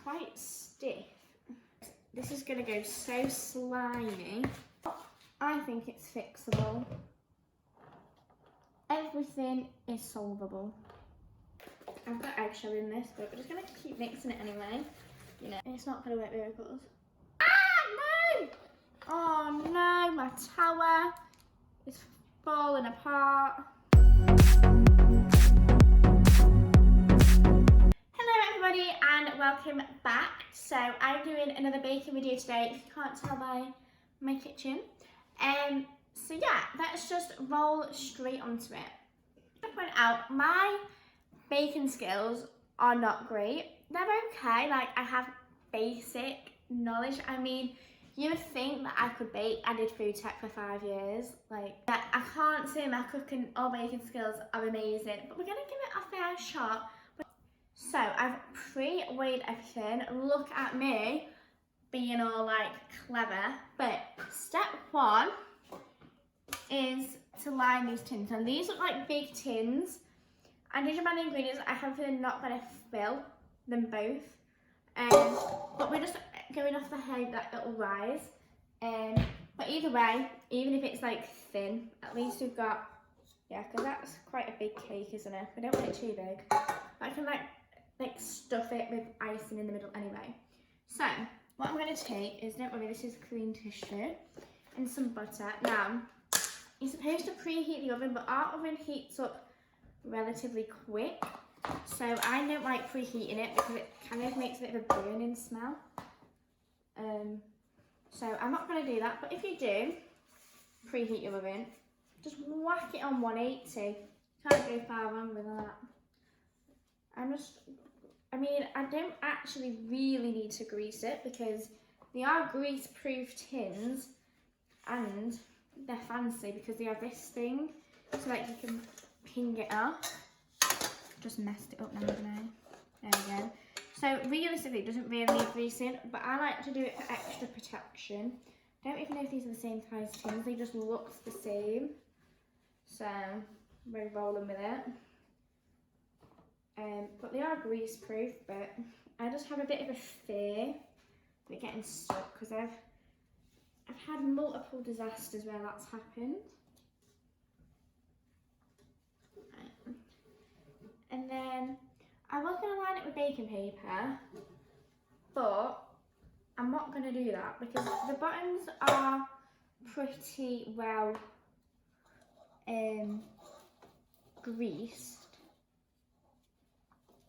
quite stiff. This is going to go so slimy. I think it's fixable. Everything is solvable. I've got eggshell in this, but we're just going to keep mixing it anyway. You know, it's not going to work miracles. Ah, no! Oh no, my tower is falling apart. Hello everybody and welcome back. So I'm doing another baking video today, if you can't tell by my kitchen. So yeah, let's just roll straight onto it. I point out, my baking skills are not great. They're okay, like I have basic knowledge. I mean, you would think that I could bake. I did food tech for 5 years. Like, I can't say my cooking or baking skills are amazing, but we're gonna give it a fair shot. So I've pre-weighed everything. Look at me being all like clever. But step one is to line these tins. And these look like big tins. And these are my ingredients. I have not gonna fill them both. But we're just going off the hope that it'll rise. But either way, even if it's like thin, at least we've got, yeah, because that's quite a big cake, isn't it? We don't want it too big. I can like stuff it with icing in the middle anyway. So what I'm going to take is, don't worry, this is clean tissue and some butter. Now you're supposed to preheat the oven, but our oven heats up relatively quick, so I don't like preheating it because it kind of makes a bit of a burning smell. So I'm not going to do that, but if you do preheat your oven, just whack it on 180. Can't go far wrong with that. I mean, I don't actually really need to grease it because they are grease-proof tins and they're fancy because they have this thing so like you can ping it off. Just messed it up now, didn't I? There we go. So realistically, it doesn't really need greasing, but I like to do it for extra protection. Don't even know if these are the same size tins, they just look the same. So we're rolling with it. But they are grease proof, but I just have a bit of a fear of it getting stuck because I've had multiple disasters where that's happened. Right. And then I was going to line it with baking paper, but I'm not going to do that because the buttons are pretty well greased.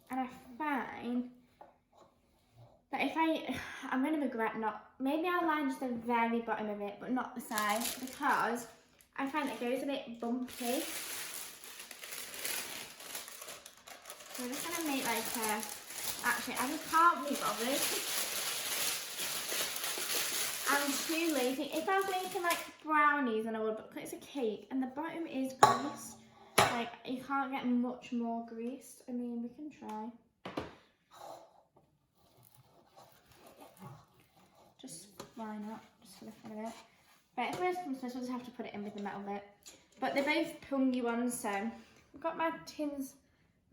And I find that if I'm going to regret not, maybe I'll line just the very bottom of it, but not the side, because I find it goes a bit bumpy. So I'm just going to make like actually I just can't be bothered. I'm too lazy. If I was making like brownies, then I would, but it's a cake and the bottom is greased. Like, you can't get much more greased. I mean, we can try. Just, why not? Just for the fun of it. But if worst comes to worst, we'll just have to put it in with the metal bit. But they're both pungy ones, so I've got my tins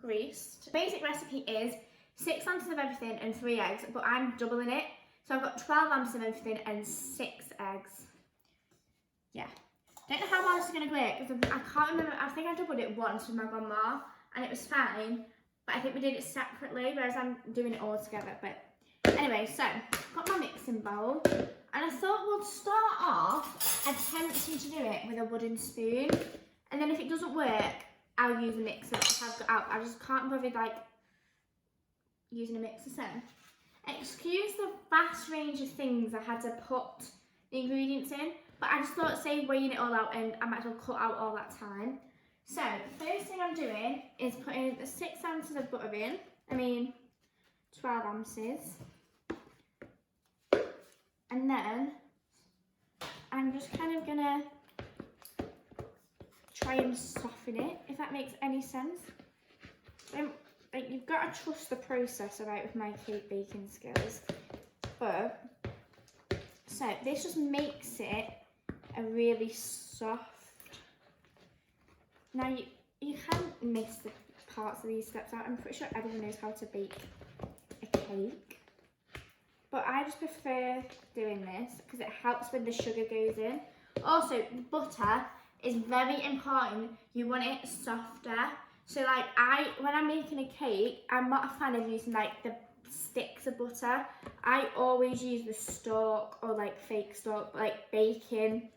greased. The basic recipe is 6 ounces of everything and 3 eggs, but I'm doubling it. So I've got 12 ounces of everything and 6 eggs. Yeah. Don't know how well this is going to work because I can't remember. I think I doubled it once with my grandma and it was fine, but I think we did it separately, whereas I'm doing it all together. But anyway, so got my mixing bowl and I thought we'll start off attempting to do it with a wooden spoon, and then if it doesn't work, I'll use a mixer. I just can't bother like using a mixer. So excuse the vast range of things I had to put the ingredients in. But I just thought, say, weighing it all out, and I might as well cut out all that time. So, first thing I'm doing is putting the 6 ounces of butter in. 12 ounces. And then, I'm just kind of gonna try and soften it, if that makes any sense. Like, you've got to trust the process about with my cake baking skills. But, so, this just makes it a really soft. Now you can miss the parts of these steps out. I'm pretty sure everyone knows how to bake a cake. but I just prefer doing this because it helps when the sugar goes in. Also, the butter is very important. You want it softer. So like when I'm making a cake, I'm not a fan of using like the sticks of butter. I always use the stalk or like fake stalk, like baking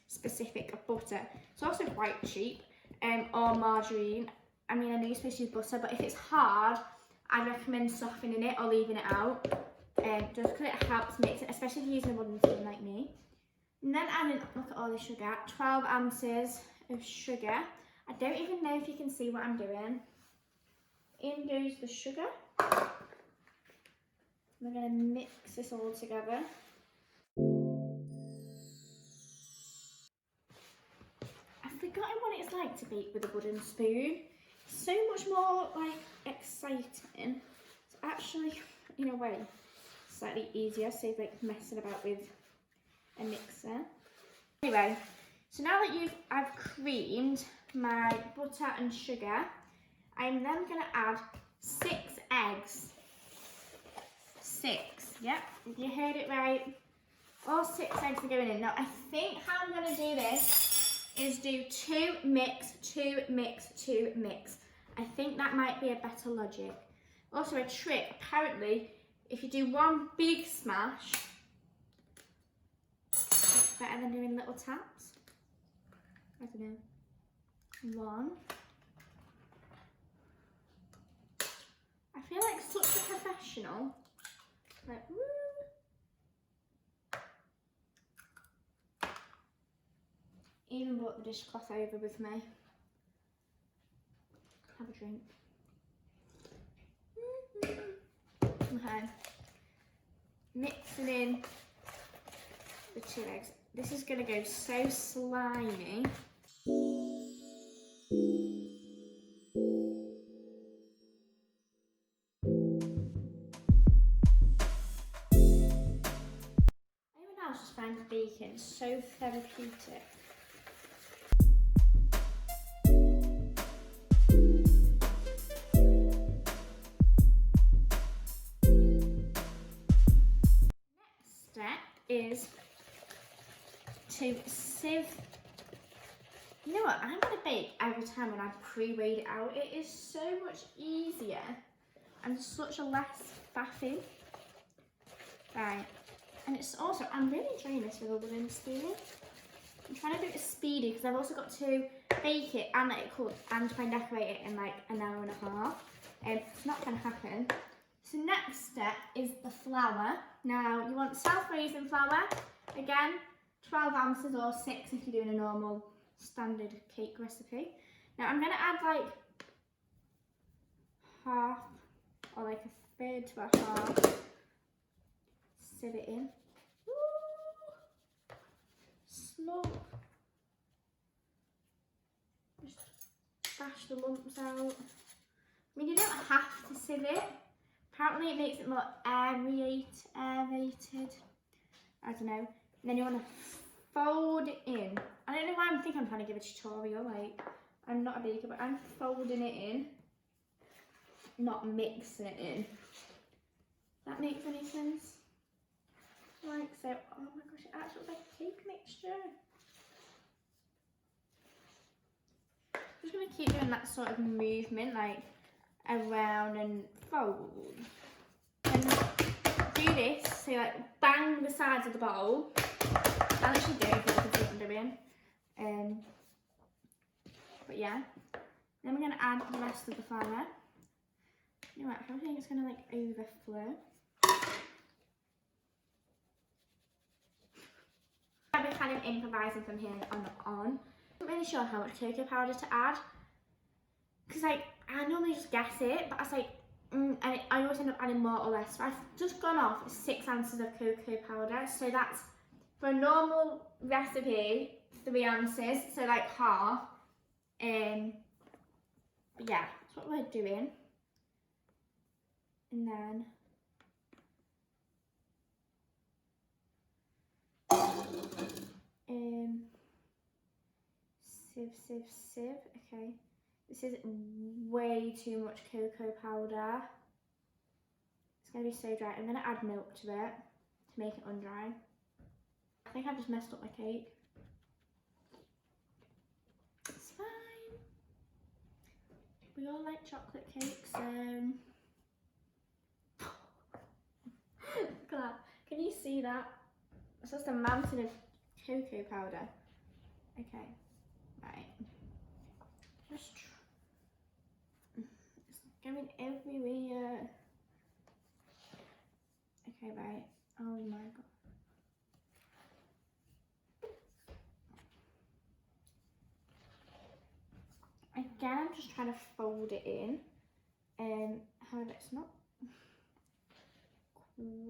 specific butter. It's also quite cheap, or margarine. I mean, I know you're supposed to use butter, but if it's hard, I recommend softening it or leaving it out, just because it helps mix it, especially if you're using a wooden spoon like me. And then adding, look at all the sugar, 12 ounces of sugar. I don't even know if you can see what I'm doing. In goes the sugar. We're going to mix this all together. I've forgotten what it's like to bake with a wooden spoon. So much more like exciting. It's actually, in a way, slightly easier, save like messing about with a mixer. Anyway, so now that I've creamed my butter and sugar, I'm then going to add 6 eggs. 6, yep, you heard it right. All 6 eggs are going in. Now I think how I'm going to do this is do 2 mix, 2 mix, 2 mix. I think that might be a better logic. Also a trick, apparently, if you do 1 big smash, it's better than doing little taps. I don't know. 1. I feel like such a professional. Like, woo. Even brought the dishcloth over with me. Have a drink. Okay. Mixing in the 2 eggs. This is going to go so slimy. Anyone else just finds baking so therapeutic? Is to sieve. You know what, I'm going to bake every time when I pre-weighed it out. It is so much easier and such a less faffing. Right, and it's also, I'm really enjoying this with a wooden spoon. I'm trying to do it speedy because I've also got to bake it and let it cool and try and decorate it in like an hour and a half. It's not going to happen. So next step is the flour. Now you want self-raising flour, again 12 ounces or 6 if you're doing a normal standard cake recipe. Now I'm going to add like half or like a third to a half, sieve it in. Woo! Slug. Just bash the lumps out. I mean, you don't have to sieve it. Apparently it makes it more aerated. I don't know. And then you want to fold it in. I don't know why I'm thinking I'm trying to give a tutorial. Like, I'm not a baker, but I'm folding it in, not mixing it in. That makes any sense? Like so. Oh my gosh, it actually looks like a cake mixture. I'm just gonna keep doing that sort of movement, like around and fold. And do this, so like bang the sides of the bowl. I'll actually do it if you can see what I'm doing. But yeah. Then we're gonna add the rest of the flour. You know what, I think it's gonna like overflow. I've been kind of improvising from here on. I'm not really sure how much cocoa powder to add. Because like, I normally just guess it, but I was like, and I always end up adding more or less. So I've just gone off 6 ounces of cocoa powder. So that's, for a normal recipe, 3 ounces, so like half. But yeah, that's what we're doing. And then sieve. Okay, this is way too much cocoa powder. It's gonna be so dry. I'm gonna add milk to it. to make it undry. I think I've just messed up my cake. It's fine. We all like chocolate cake, so... Look at that. Can you see that? It's just a mountain of cocoa powder. Okay, right. Just it's going everywhere. Okay, right. Oh my god. Again, I'm just trying to fold it in. However, it's not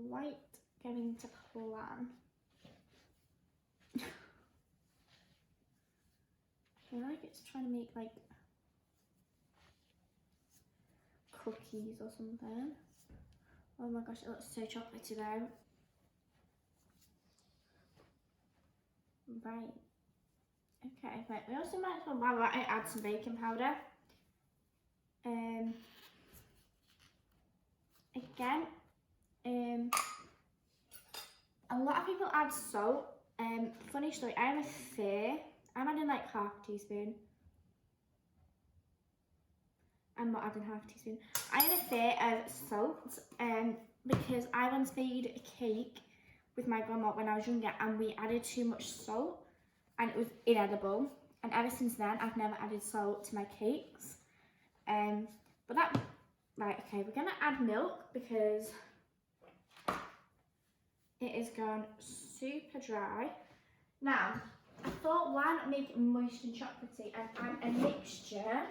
quite getting to plan. I feel like it's trying to make like cookies or something. Oh my gosh, it looks so chocolatey though. Right. Okay, right. We also might as well, while we're at it, add some baking powder. Again, a lot of people add salt. Funny story, I'm a fair. I'm adding like half a teaspoon. I'm not adding half a teaspoon. I'm a fair of salt because I once made a cake with my grandma when I was younger and we added too much salt and it was inedible. And ever since then, I've never added salt to my cakes. But that, right, okay, we're gonna add milk because it is gone super dry. Now, I thought why not make it moist and chocolatey and add a mixture.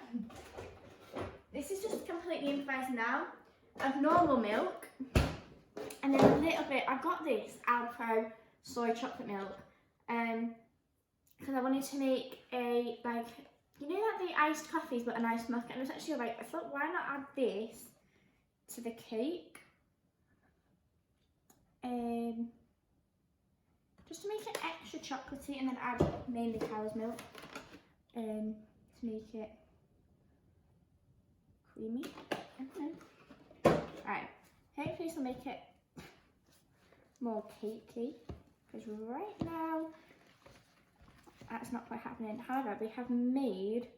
This is just completely improvised now of normal milk and then a little bit, I've got this Alpro soy chocolate milk because I wanted to make a, like, you know like the iced coffees but an iced milk, and it was actually like, I thought why not add this to the cake just to make it extra chocolatey, and then add mainly cow's milk to make it creamy. Right, hopefully this will make it more cakey because right now that's not quite happening. However, we have made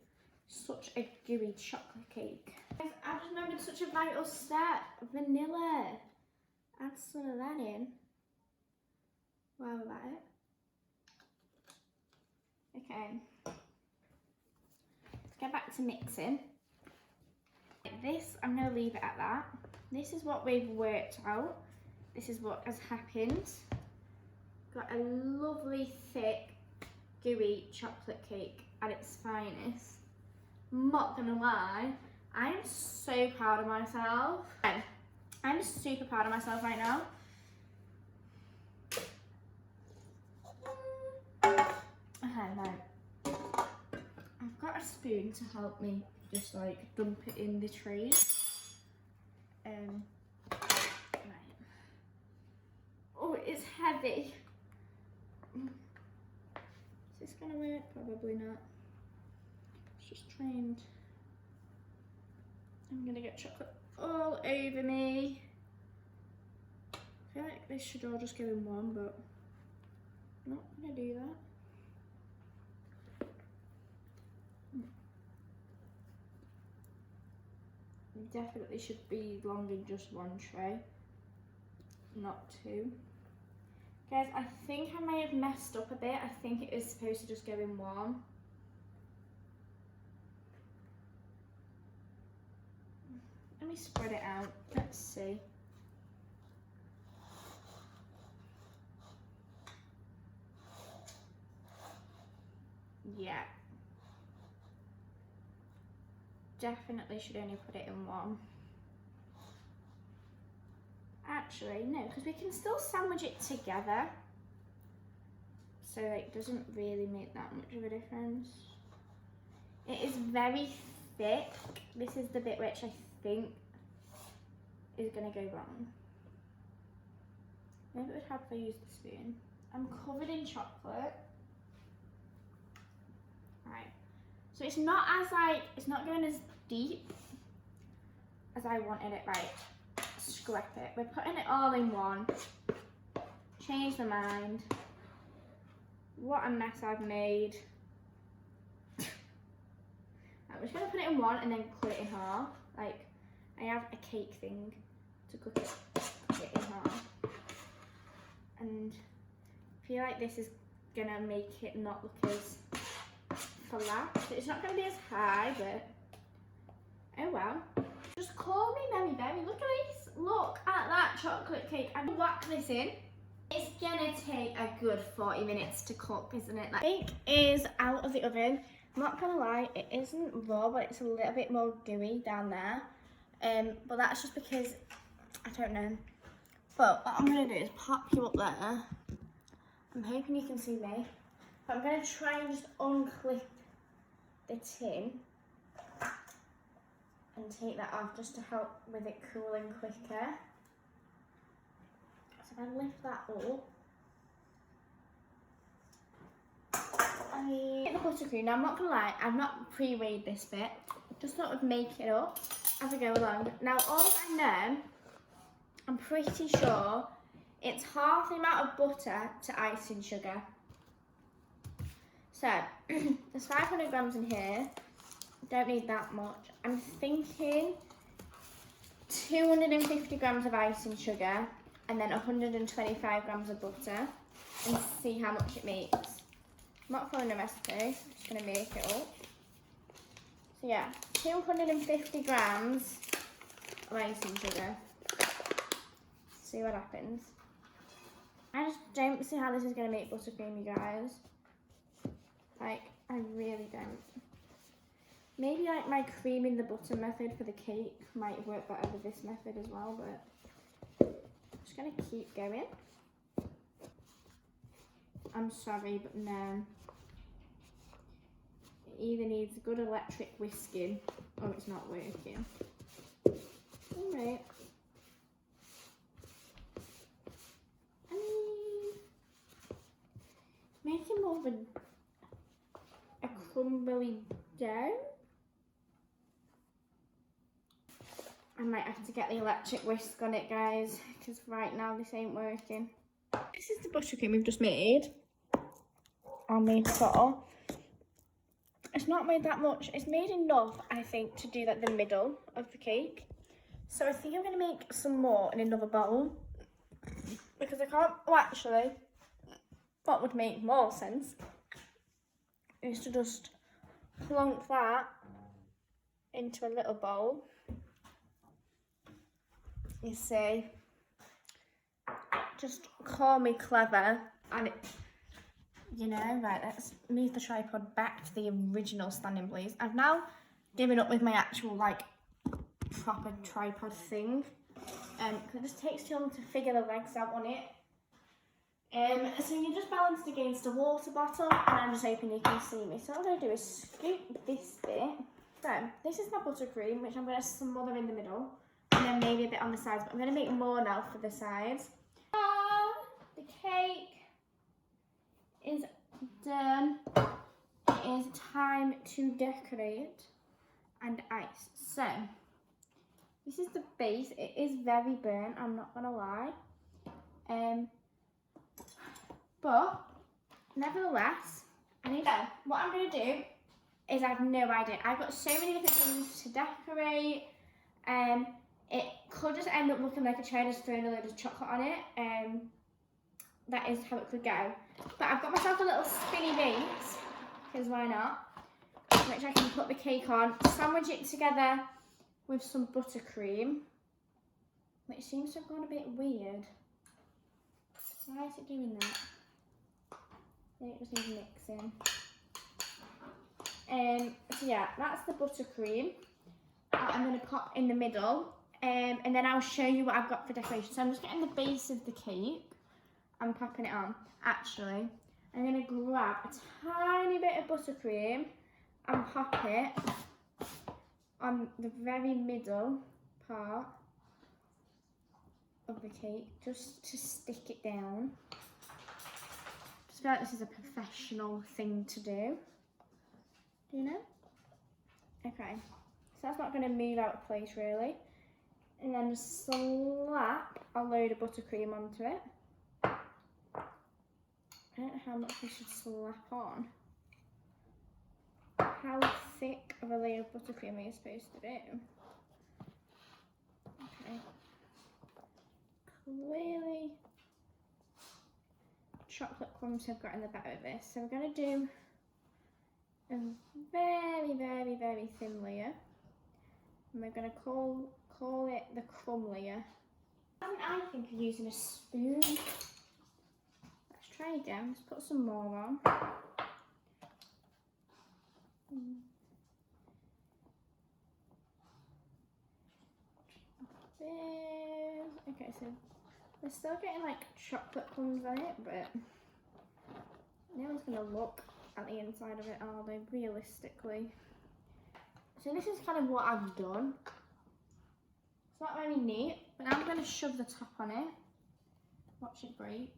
such a gooey chocolate cake. I've just remembered such a vital step: vanilla. Add some of that in while we're at it. Okay, let's get back to mixing. This, I'm going to leave it at that. This is what we've worked out. This is what has happened. Got a lovely, thick, gooey chocolate cake at its finest. I'm not going to lie, I am so proud of myself. I'm super proud of myself right now. Okay, right. I've got a spoon to help me just like dump it in the tray. Right. Oh, it's heavy. Is this gonna work? Probably not. It's just trained. I'm gonna get chocolate all over me. I feel like this should all just go in one, but I'm not gonna do that. Definitely should be long in just one tray, not two. Guys, I think I may have messed up a bit. I think it is supposed to just go in one. Let me spread it out. Let's see. Yeah. Definitely should only put it in one. Actually, no, because we can still sandwich it together. So it doesn't really make that much of a difference. It is very thick. This is the bit which I think is going to go wrong. Maybe it would help if I use the spoon. I'm covered in chocolate. Right. So it's not as like, it's not going as deep as I wanted it. Right. Scrap it. We're putting it all in one. changed my mind. What a mess I've made. I'm just gonna put it in one and then cut it in half. Like, I have a cake thing to cook it in half. And I feel like this is gonna make it not look as flat. It's not gonna be as high, but oh well. Just call me Mary Berry. Look at this. Look at that chocolate cake. I'm gonna whack this in. It's gonna take a good 40 minutes to cook, isn't it? Like, cake is out of the oven. I'm not gonna lie, it isn't raw, but it's a little bit more gooey down there. But that's just because, I don't know. But what I'm gonna do is pop you up there. I'm hoping you can see me. But I'm gonna try and just unclip the tin and take that off just to help with it cooling quicker. So if I lift that up, I get the buttercream. Now I'm not gonna lie, I've not pre-weighed this bit, just sort of make it up as I go along. Now all I know, I'm pretty sure it's half the amount of butter to icing sugar. So there's 500 grams in here, don't need that much. I'm thinking 250 grams of icing sugar and then 125 grams of butter and see how much it makes. I'm not following a recipe, I'm just going to make it up. So yeah, 250 grams of icing sugar. See what happens. I just don't see how this is going to make buttercream, you guys. Like, I really don't. Maybe like my creaming the butter method for the cake might work better with this method as well, but I'm just going to keep going. I'm sorry, but no. It either needs good electric whisking or it's not working. Alright. Making more of a crumbly dough. I might have to get the electric whisk on it, guys, because right now this ain't working. This is the buttercream we've just made on my pot. It's not made that much. It's made enough, I think, to do like the middle of the cake. So I think I'm going to make some more in another bowl because I can't. Oh, actually, what would make more sense is to just plonk that into a little bowl. You see, just call me clever, and it, you know, right, let's move the tripod back to the original standing place. I've now given up with my actual like proper tripod thing, because it just takes too long to figure the legs out on it. So you're just balanced against a water bottle, and I'm just hoping you can see me. So what I'm going to do is scoop this bit. So this is my buttercream, which I'm going to smother in the middle, and then maybe a bit on the sides, but I'm going to make more now for the sides. The cake is done. It is time to decorate and ice. So this is the base. It is very burnt, I'm not going to lie. But nevertheless, I need to. What I'm going to do is I have no idea. I've got so many different things to decorate. It could just end up looking like a child has thrown a load of chocolate on it. That is how it could go. But I've got myself a little spinny base, because why not? Which I can put the cake on, sandwich it together with some buttercream, which seems to have gone a bit weird. Why is it doing that? Then it just needs mixing. So yeah, that's the buttercream that I'm going to pop in the middle, and then I'll show you what I've got for decoration. So I'm just getting the base of the cake and popping it on. Actually, I'm going to grab a tiny bit of buttercream and pop it on the very middle part of the cake, just to stick it down. I feel like this is a professional thing to do. Do you know? Okay, so that's not going to move out of place really. And then just slap a load of buttercream onto it. I don't know how much I should slap on. How thick of a layer of buttercream are you supposed to do? Okay. Clearly, chocolate crumbs have got in the batter of this. So we're going to do a very, very, very thin layer. And we're going to call it the crumb layer. I think of using a spoon. Let's try again. Let's put some more on. Okay, so we're still getting like chocolate crumbs on it, but no one's gonna look at the inside of it, are they, realistically? So this is kind of what I've done. It's not very neat, but now I'm gonna shove the top on it. Watch it break.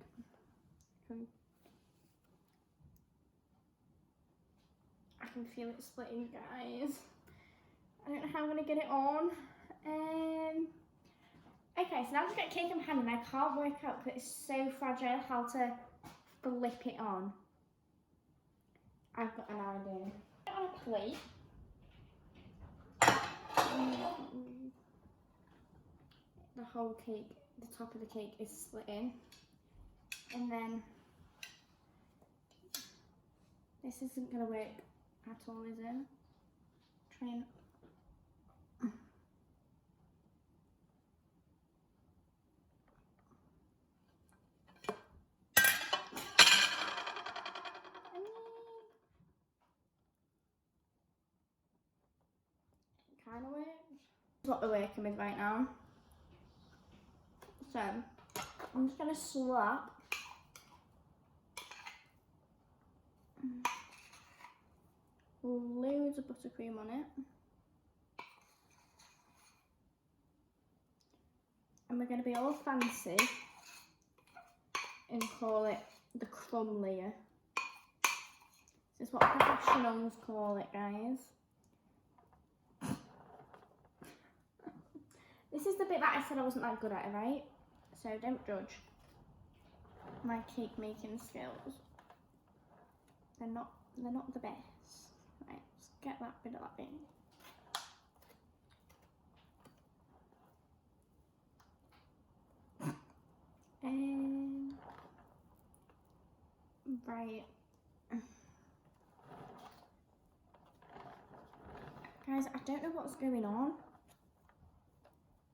I can feel it splitting, guys. I don't know how I'm gonna get it on. Okay, so now I've just got cake in my hand and I can't work out because it's so fragile how to flip it on. I've got an idea. Put it on a plate. The whole cake, the top of the cake is split in. And then this isn't gonna work at all, is it? Try and kind of works. That's what we're working with right now. So I'm just gonna slap loads of buttercream on it, and we're gonna be all fancy and call it the crumb layer. This is what professionals call it, guys. This is the bit that I said I wasn't that good at, right? So don't judge my cake making skills. They're not the best. Right, let's get that bit of that in. Right. Guys, I don't know what's going on.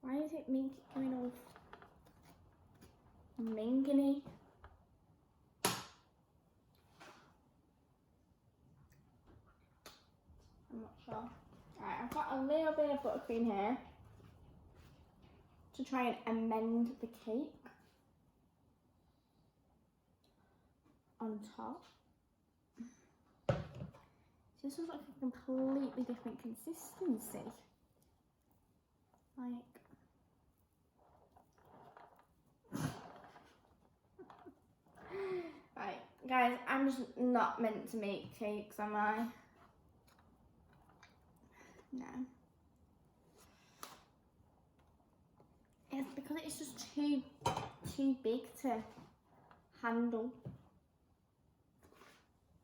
Why is it going all mingany? I'm not sure. Alright, I've got a little bit of buttercream here to try and amend the cake on top. This is like a completely different consistency. Like, right, guys, I'm just not meant to make cakes, am I? No. It's because it's just too big to handle.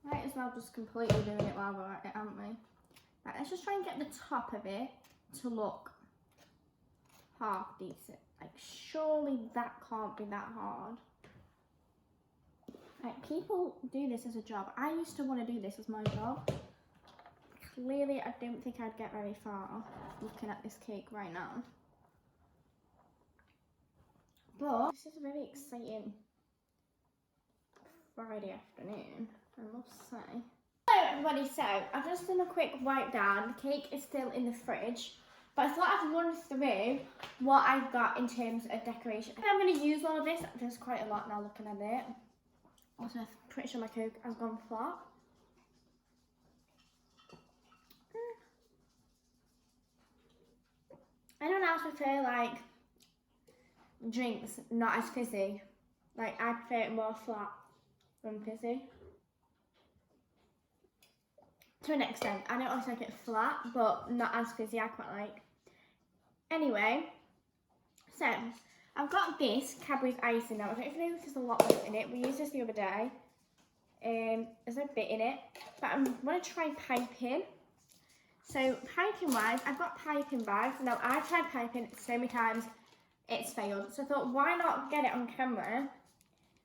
Might as well just completely doing it while we're at it, aren't we? Right, let's just try and get the top of it to look half decent. Like, surely that can't be that hard. Like, people do this as a job. I used to want to do this as my job. Clearly, I don't think I'd get very far looking at this cake right now. But this is a very exciting Friday afternoon, I must say. Hello everybody, so I've just done a quick wipe down. The cake is still in the fridge, but I thought I'd run through what I've got in terms of decoration. I'm going to use all of this. There's quite a lot now looking at it. Also, I'm pretty sure my Coke has gone flat. Anyone else prefer like drinks not as fizzy? Like, I prefer it more flat than fizzy. To an extent. I don't always like it flat, but not as fizzy. I quite like. Anyway, so I've got this Cadbury's icing now. I don't even know if there's a lot left in it. We used this the other day. There's a bit in it, but I'm going to try piping. So piping wise, I've got piping bags. Now I've tried piping so many times, it's failed. So I thought, why not get it on camera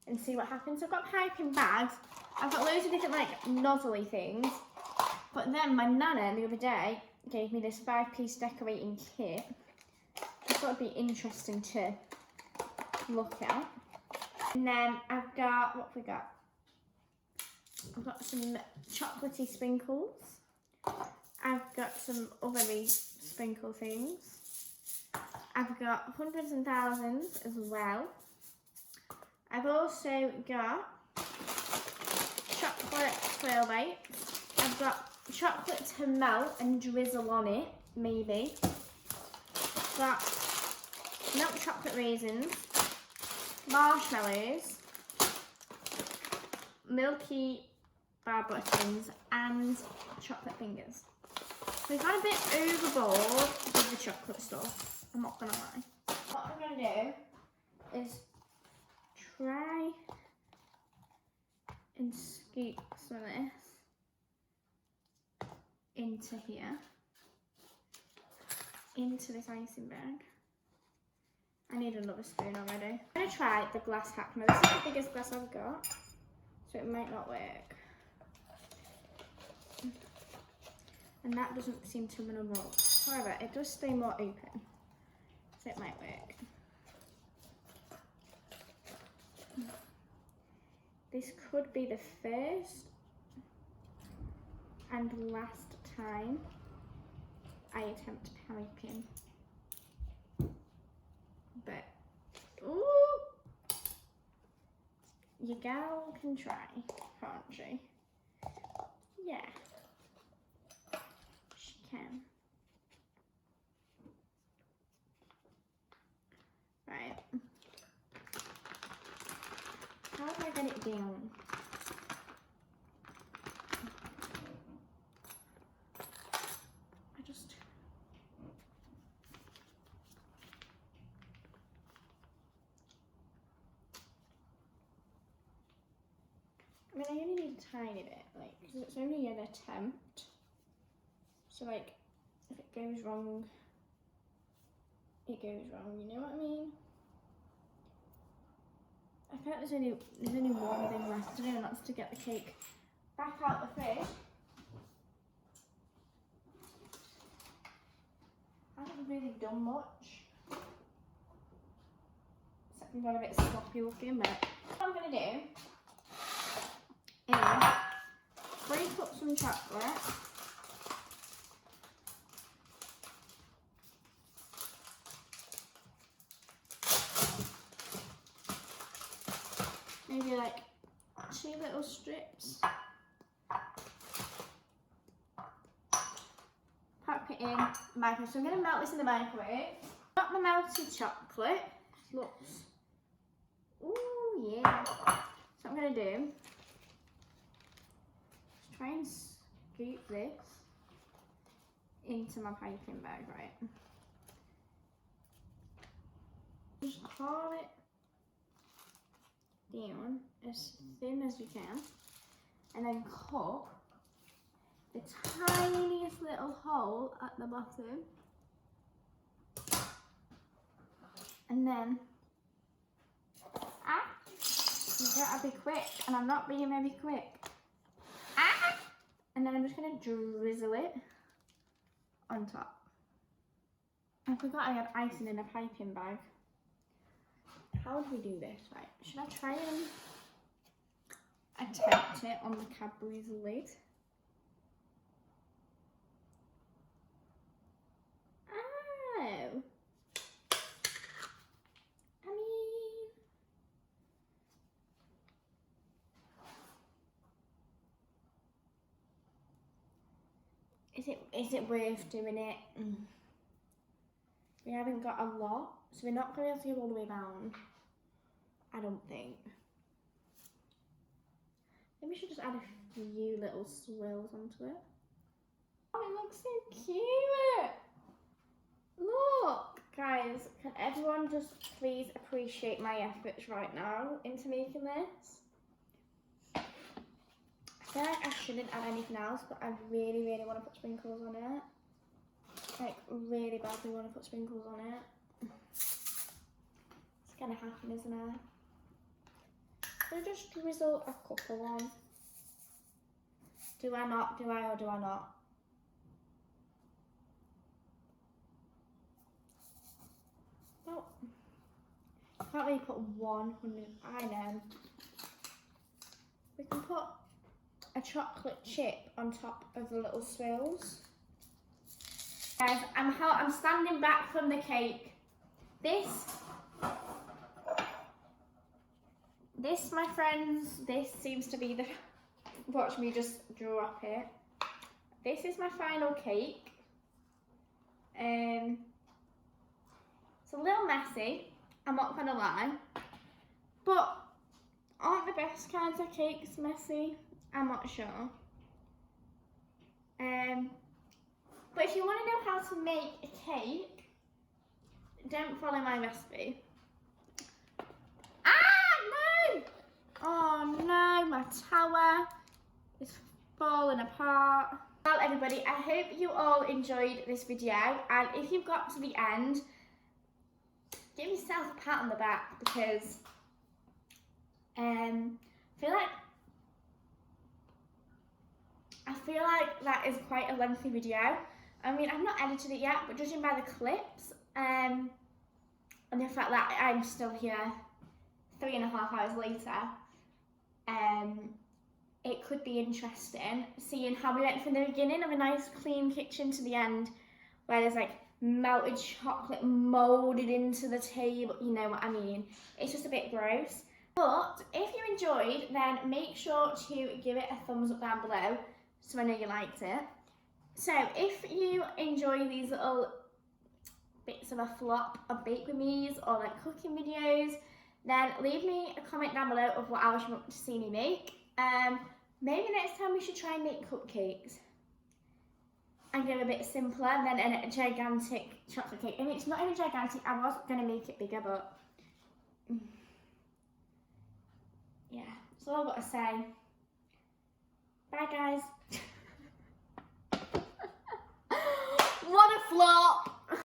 and see what happens. So I've got piping bags. I've got loads of different like nozzly things. But then my nana the other day gave me this 5-piece decorating kit. I thought it'd be interesting to look at. And then I've got, what have we got? I've got some chocolatey sprinkles. I've got some other sprinkle things. I've got hundreds and thousands as well. I've also got chocolate swirl bites. I've got chocolate to melt and drizzle on it, maybe. Got milk chocolate raisins, marshmallows, milky bar buttons, and chocolate fingers. So we've gone a bit overboard with the chocolate stuff, I'm not gonna lie. What I'm gonna do is try and scoop some of this into here, into this icing bag. I need another spoon already. I'm gonna try the glass hack. Now this is the biggest glass I've got, so it might not work. And that doesn't seem to run a roll. However, it does stay more open, so it might work. This could be the first and last time I attempt piping. But, ooh, your gal can try, can't she? Yeah, she can. Right. How do I get it down? I mean, I only need a tiny bit, like, because it's only an attempt. So, like, if it goes wrong, it goes wrong, you know what I mean? I feel like there's only one thing left to do, and that's to get the cake back out the fridge. I haven't really done much. Except we've got a bit sloppy looking, but what I'm going to do is break up some chocolate. Maybe like 2 little strips. Pop it in the microwave. So I'm going to melt this in the microwave. Got my melted chocolate. Looks. Ooh, yeah. So I'm going to do, just try and scoop this into my piping bag, right? Just pour it down as thin as you can, and then cut the tiniest little hole at the bottom, and then you gotta be quick, and I'm not being very quick. And then I'm just gonna drizzle it on top. I forgot I had icing in a piping bag. How do we do this? Right, should I try and attempt it on the Cadbury's lid? Oh. I mean, is it worth doing it? We haven't got a lot, so we're not going to have to go all the way down. I don't think. Maybe we should just add a few little swirls onto it. Oh, it looks so cute! Look! Guys, can everyone just please appreciate my efforts right now into making this? feel like I shouldn't add anything else, but I really, really want to put sprinkles on it. Like, really badly want to put sprinkles on it. It's gonna happen, isn't it? So just drizzle a couple on. Do I not? Do I or do I not? Oh. Can't really put 100. I know. We can put a chocolate chip on top of the little swirls. Guys, I'm standing back from the cake. This, my friends, this seems to be the. Watch me just drop it. This is my final cake. It's a little messy, I'm not gonna lie, but aren't the best kinds of cakes messy? I'm not sure. But if you want to know how to make a cake, don't follow my recipe. Ah, no! Oh no, my tower is falling apart. Well, everybody, I hope you all enjoyed this video, and if you've got to the end, give yourself a pat on the back, because I feel like that is quite a lengthy video. I mean, I've not edited it yet, but judging by the clips and the fact that I'm still here 3.5 hours later, it could be interesting seeing how we went from the beginning of a nice clean kitchen to the end where there's like melted chocolate moulded into the table, you know what I mean. It's just a bit gross. But if you enjoyed, then make sure to give it a thumbs up down below so I know you liked it. So if you enjoy these little bits of a flop of bake with me's or like cooking videos, then leave me a comment down below of what else you want to see me make. Maybe next time we should try and make cupcakes and go a bit simpler than a gigantic chocolate cake. I mean, it's not even gigantic, I was going to make it bigger, but yeah, that's all I've got to say. Bye guys. What a flop!